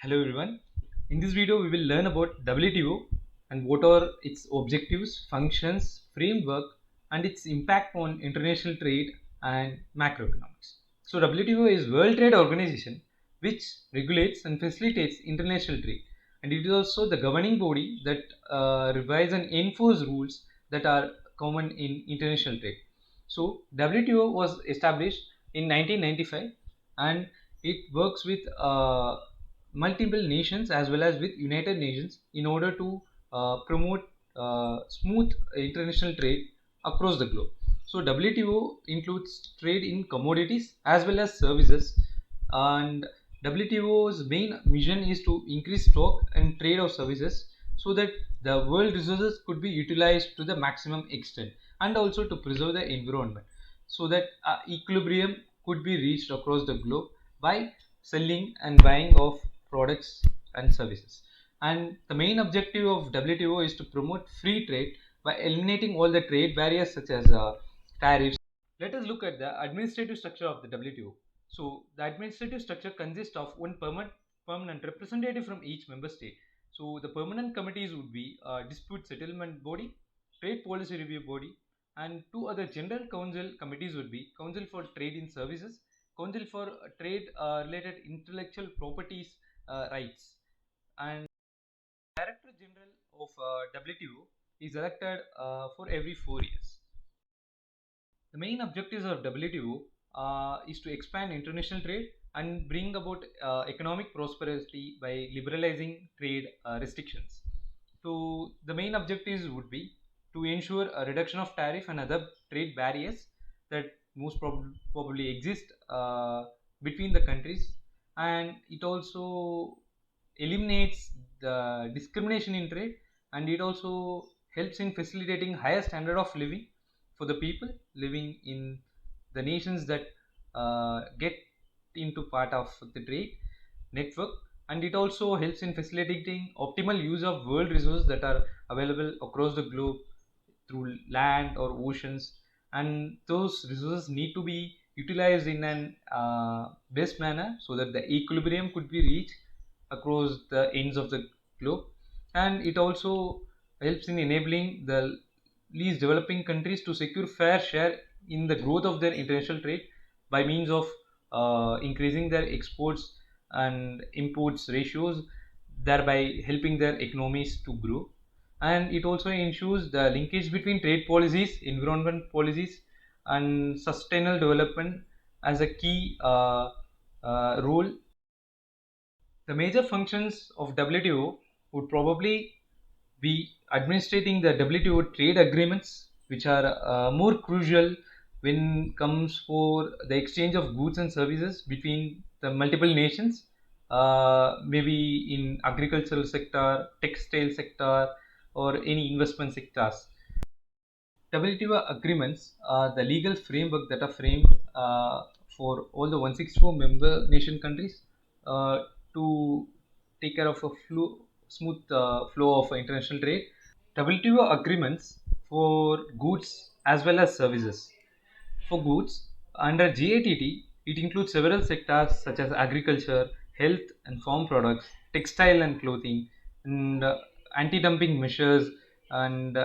Hello everyone. In this video we will learn about WTO and what are its objectives, functions, framework and its impact on international trade and macroeconomics. So WTO is World Trade Organization which regulates and facilitates international trade, and it is also the governing body that revise and enforce rules that are common in international trade. So WTO was established in 1995 and it works with multiple nations as well as with United Nations in order to promote smooth international trade across the globe. So WTO includes trade in commodities as well as services, and WTO's main mission is to increase stock and trade of services so that the world resources could be utilized to the maximum extent, and also to preserve the environment so that equilibrium could be reached across the globe by selling and buying of products and services. And the main objective of WTO is to promote free trade by eliminating all the trade barriers such as tariffs. Let us look at the administrative structure of the WTO. So, the administrative structure consists of one permanent representative from each member state. So, the permanent committees would be dispute settlement body, trade policy review body, and two other general council committees would be Council for Trade in Services, Council for Trade related intellectual properties rights, and Director General of WTO is elected for every 4 years. The main objectives of WTO is to expand international trade and bring about economic prosperity by liberalizing trade restrictions. So, the main objectives would be to ensure a reduction of tariff and other trade barriers that probably exist between the countries, and it also eliminates the discrimination in trade, and it also helps in facilitating higher standard of living for the people living in the nations that get into part of the trade network, and it also helps in facilitating optimal use of world resources that are available across the globe through land or oceans, and those resources need to be utilized in an best manner so that the equilibrium could be reached across the ends of the globe. And it also helps in enabling the least developing countries to secure fair share in the growth of their international trade by means of increasing their exports and imports ratios, thereby helping their economies to grow. And it also ensures the linkage between trade policies, environment policies, and sustainable development as a key role. The major functions of WTO would probably be administrating the WTO trade agreements, which are more crucial when comes for the exchange of goods and services between the multiple nations, maybe in agricultural sector, textile sector, or any investment sectors. WTO agreements are the legal framework that are framed for all the 164 member nation countries to take care of a smooth flow of international trade. WTO agreements for goods as well as services. For goods, under GATT, it includes several sectors such as agriculture, health and farm products, textile and clothing, and anti-dumping measures, and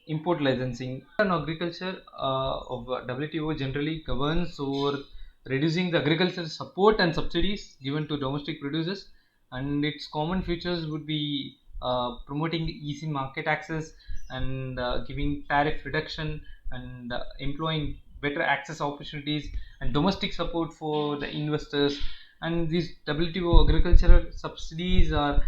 import licensing. And agriculture of WTO generally governs over reducing the agricultural support and subsidies given to domestic producers, and its common features would be promoting easy market access, and giving tariff reduction, and employing better access opportunities and domestic support for the investors. And these WTO agricultural subsidies are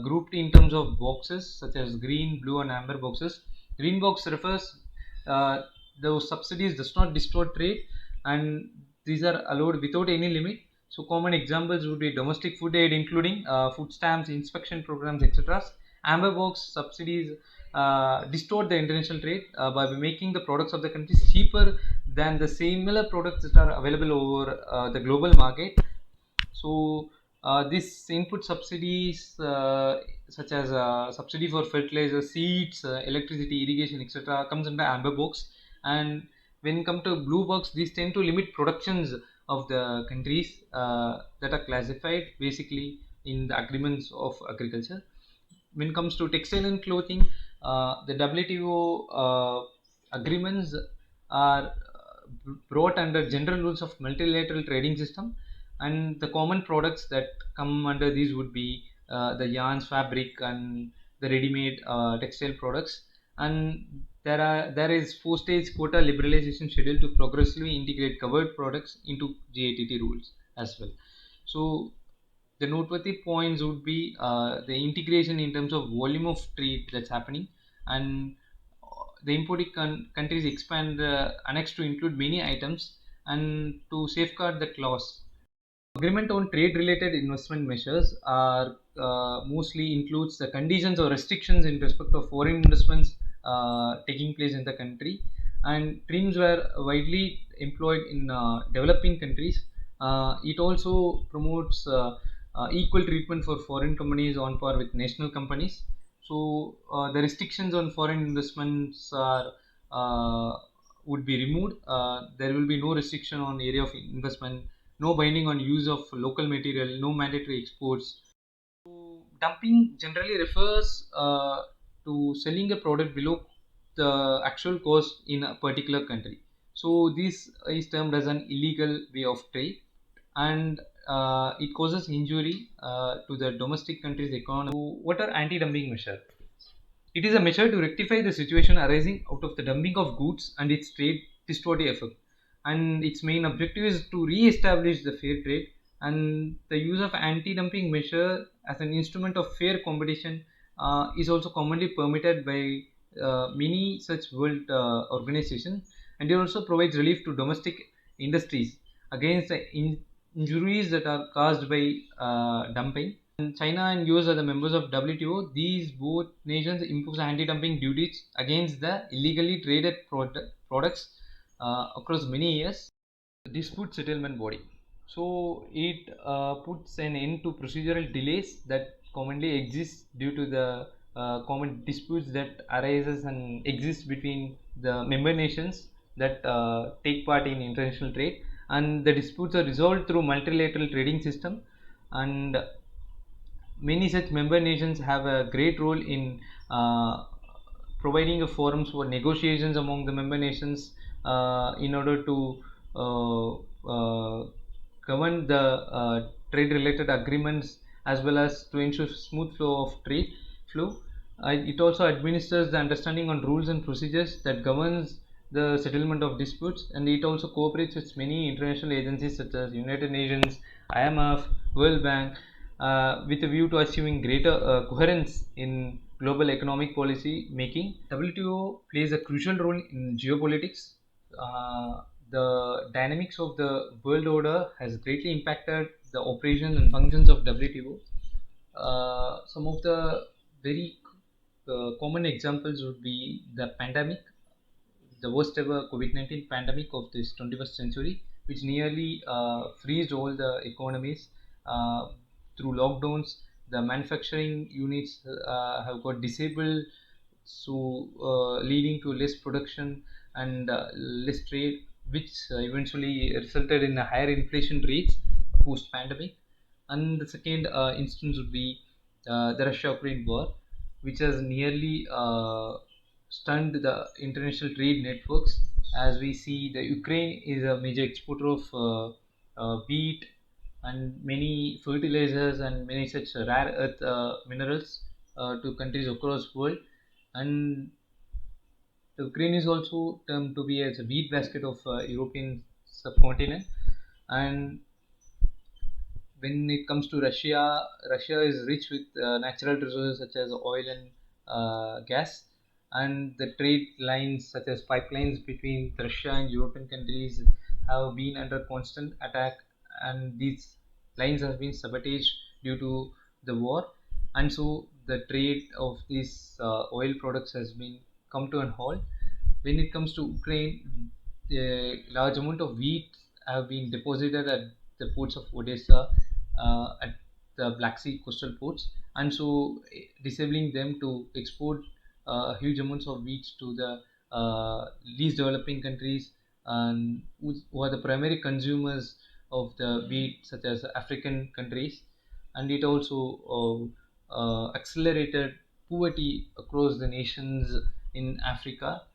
grouped in terms of boxes such as green, blue, and amber boxes. Green box refers uh, those subsidies does not distort trade, and these are allowed without any limit. So common examples would be domestic food aid, including food stamps, inspection programs, etc. Amber box subsidies distort the international trade by making the products of the countries cheaper than the similar products that are available over the global market. So this input subsidies such as subsidy for fertilizer, seeds, electricity, irrigation, etc. comes under amber box. And when come to blue box, these tend to limit productions of the countries that are classified basically in the agreements of agriculture. When it comes to textile and clothing, the WTO agreements are brought under general rules of multilateral trading system, and the common products that come under these would be the yarns, fabric, and the ready-made textile products. And there is four-stage quota liberalization schedule to progressively integrate covered products into GATT rules as well. So the noteworthy points would be the integration in terms of volume of trade that's happening, and the importing countries expand the annex to include many items and to safeguard the clause. Agreement on trade related investment measures are mostly includes the conditions or restrictions in respect of foreign investments taking place in the country, and trims were widely employed in developing countries. It also promotes equal treatment for foreign companies on par with national companies. So the restrictions on foreign investments are would be removed. There will be no restriction on area of investment, no binding on use of local material, no mandatory exports. So dumping generally refers to selling a product below the actual cost in a particular country. So this is termed as an illegal way of trade, and it causes injury to the domestic country's economy. So what are anti-dumping measures? It is a measure to rectify the situation arising out of the dumping of goods and its trade distortive effect. And its main objective is to re-establish the fair trade, and the use of anti-dumping measure as an instrument of fair competition is also commonly permitted by many such world organizations, and it also provides relief to domestic industries against the injuries that are caused by dumping. China and US are the members of WTO. These both nations impose anti-dumping duties against the illegally traded products across many years. Dispute settlement body. So it puts an end to procedural delays that commonly exist due to the common disputes that arises and exist between the member nations that take part in international trade, and the disputes are resolved through multilateral trading system. And many such member nations have a great role in providing a forums for negotiations among the member nations in order to uh, uh, govern the trade related agreements, as well as to ensure smooth flow of trade flow. It also administers the understanding on rules and procedures that governs the settlement of disputes, and it also cooperates with many international agencies such as United Nations, IMF, World Bank, with a view to achieving greater coherence in global economic policy making. WTO plays a crucial role in geopolitics. The dynamics of the world order has greatly impacted the operations and functions of WTO. Some of the very common examples would be the pandemic, the worst ever COVID-19 pandemic of this 21st century, which nearly freezed all the economies through lockdowns. The manufacturing units have got disabled, so leading to less production and less trade, which eventually resulted in a higher inflation rates post pandemic. And the second instance would be the Russia-Ukraine war, which has nearly stunned the international trade networks. As we see, the Ukraine is a major exporter of wheat and many fertilizers and many such rare earth minerals to countries across world. And the Ukraine is also termed to be as a wheat basket of European subcontinent. And when it comes to Russia, Russia is rich with natural resources such as oil and gas, and the trade lines such as pipelines between Russia and European countries have been under constant attack, and these lines have been sabotaged due to the war, and so the trade of these oil products has been come to an halt. When it comes to Ukraine, a large amount of wheat have been deposited at the ports of Odessa, at the Black Sea coastal ports, and so disabling them to export huge amounts of wheat to the least developing countries, and who are the primary consumers of the wheat, such as African countries. and it also accelerated poverty across the nations in Africa.